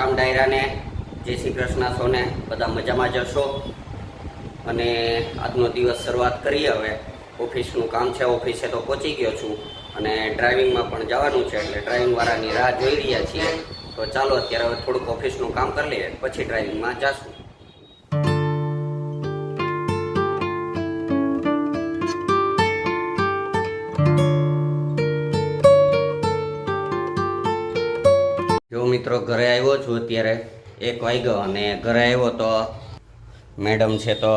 રામ ડાયરાને જય શ્રી કૃષ્ણ સોને બધા મજામાં જશો અને આજનો દિવસ શરૂઆત કરીએ હવે ઓફિસનું કામ છે ઓફિસે તો પહોંચી ગયો છું અને ડ્રાઇવિંગમાં પણ જવાનું છે એટલે ડ્રાઇવિંગવાળાની રાહ જોઈ રહ્યા છીએ તો ચાલો અત્યારે હવે થોડુંક ઓફિસનું કામ કરી લઈએ પછી ડ્રાઇવિંગમાં જશું જો મિત્રો ઘરે આવ્યો છું અત્યારે 1 વાગ્યો અને ઘરે આવ્યો તો મેડમ છે તો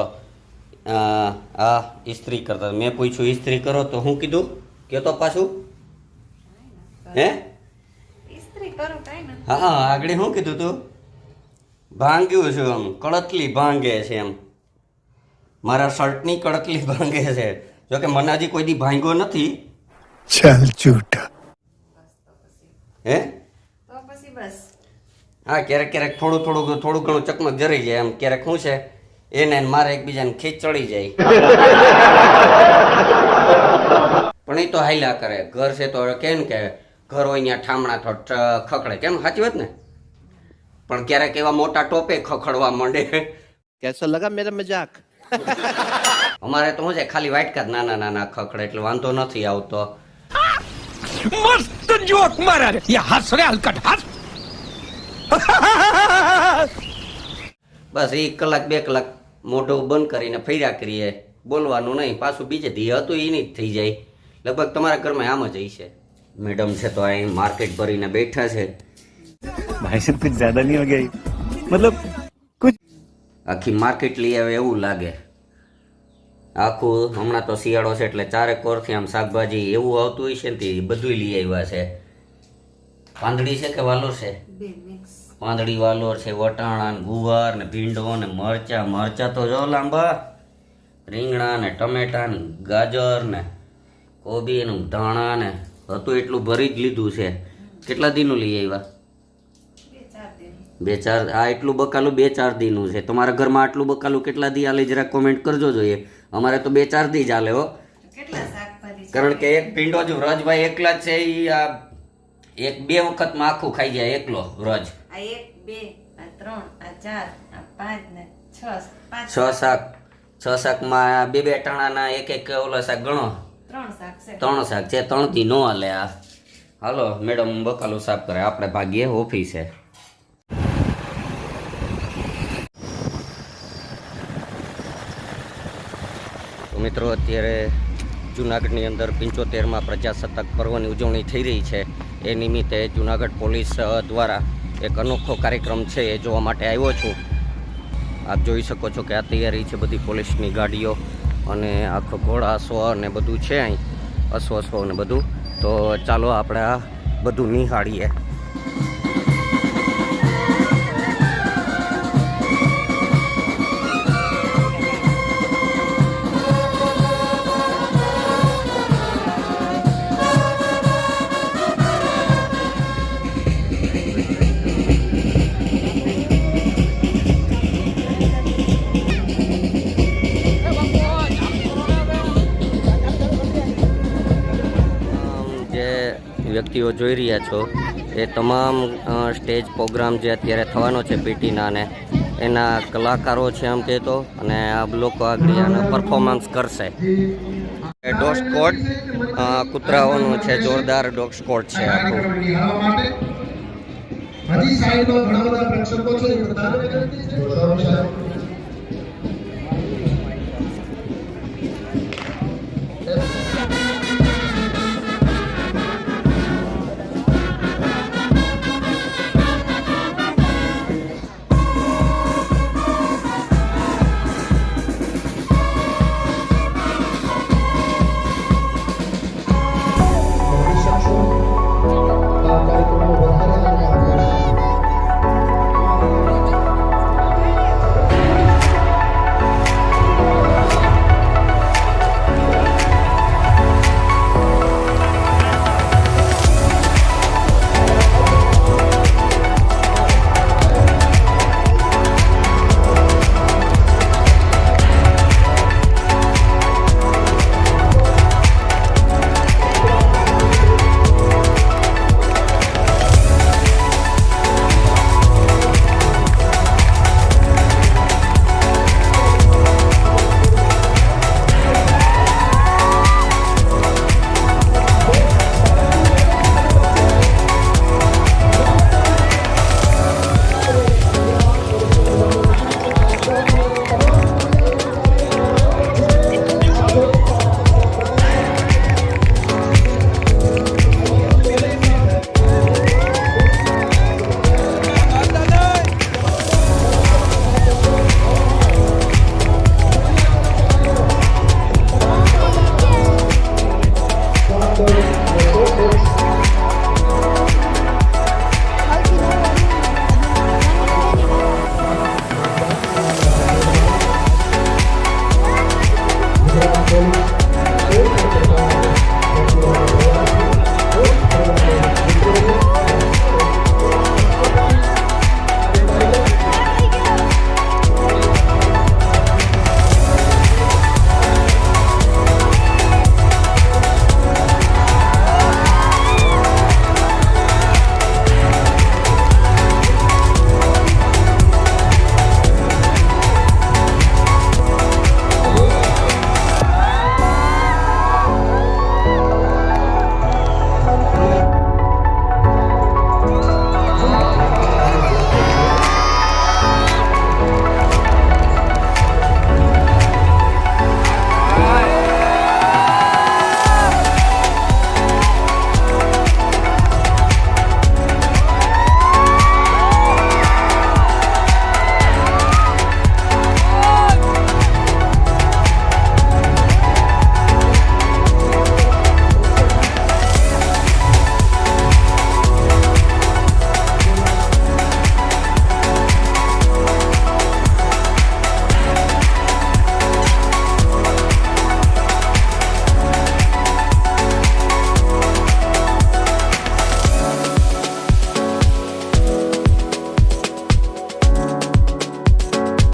આ ઇસ્ત્રી કરતા મેં પૂછ્યું ઇસ્ત્રી કરો તો હું કીધું કે તો પાછું હે ઇસ્ત્રી કરો કાઈ ન હા આગળ શું કીધું તું ભાંગ્યું છું એમ કડકલી ભાંગે છે એમ મારા શર્ટની કડકલી ભાંગે છે જોકે મને હજી કોઈ દી ભાંગ્યો નથી ચાલ ઝૂઠા હે તો પછી બસ હા ક્યારેક થોડું ઘણું ચકમક જરી જાય એમ ક્યારેક શું છે એને મારે એકબીજાને ખીચ ચડી જાય પણ એ તો હાલ્યા કરે ઘર છે તો કેમ કે ઘર હોય ત્યાં ઠામણા તો ખખડે કેમ સાચી વાત ને પણ ક્યારેક એવા મોટા ટોપે ખખડવા માંડે कैसा लगा मेरा मजाक અમારે તો શું છે ખાલી વાટકા જ નાના ખખડે એટલે વાંધો નથી આવતો मस्त जोक मारा रे ये हंस रे हलकट हंस બસ 1 કલાક 2 કલાક મોઢું બંધ કરીને ફર્યા કરીએ બોલવાનું નહીં પાછું બીજે દી હતું એની જ થઈ જાય લગભગ તમારા ઘરમાં આમ જ હશે મેડમ છે તો અહીં માર્કેટ ભરીને બેઠા છે भाई साहब कुछ ज्यादा नहीं हो गया मतलब कुछ આખી માર્કેટ લઈ આવે એવું લાગે આખું હમણાં તો શિયાળો છે એટલે ચારે કોરથી આમ શાકભાજી એવું આવતું હોય છે ને તે બધું લઈ આવ્યા છે પાંદડી છે કે વાલોર છે બે મિક્સ પાંદડી વાલોર છે વટાણા ને ગુવાર ને ભીંડો ને મરચા તો જો લાંબા રીંગણા ને ટમેટા ને ગાજર ને કોબી ને ધાણા ને હતું એટલું ભરી જ લીધું છે કેટલા દીનું લઈ આવ્યા 2-4 આ એટલું બકાલું 2-4 દીનું છે તમારા ઘરમાં આટલું બકાલું કેટલા દી આલે જરા કોમેન્ટ કરજો જોઈએ અમારે તો 2-4 દી જ આલે હો કેટલા શાકભાજી કારણ કે એક ભીંડો જ વ્રજભાઈ એકલા જ છે ઈ આ 1-2 વખતમાં આખું ખાઈ જાય એકલો વ્રજ આ 1 2 આ 3 આ 4 આ 5 ને 6 છ શાકમાં 2 ટાણાના એક ઓલા શાક ગણો 3 શાક છે 3 શાક છે 3 થી નો હાલે આ હાલો મેડમ બકાલું સાફ કરે આપણે ભાગીએ ઓફિસે તો મિત્રો અત્યારે જૂનાગઢની અંદર 75માં પ્રજાસત્તાક પર્વની ઉજવણી થઈ રહી છે એ નિમિત્તે જૂનાગઢ પોલીસ દ્વારા એક અનોખો કાર્યક્રમ છે એ જોવા માટે આવ્યો છું આપ જોઈ શકો છો કે આ તૈયારી છે બધી પોલીસની ગાડીઓ અને આખો ઘોડા અશ્વ ને બધું છે અહીં અશ્વ ને બધું તો ચાલો આપણે આ બધું નિહાળીએ વ્યક્તિઓ જોઈ રહ્યા છો એ તમામ સ્ટેજ પ્રોગ્રામ જે અત્યારે થવાનો છે પીટીના ને એના કલાકારો છે એમ કહેતો અને આ લોકો આગળ આના પરફોર્મન્સ કરશે ડોગ સ્કોડ કૂતરાઓનું છે જોરદાર ડોગ સ્કોડ છે આખું હજી સાઈડમાં ઘણા બધા પ્રેક્ષકો છે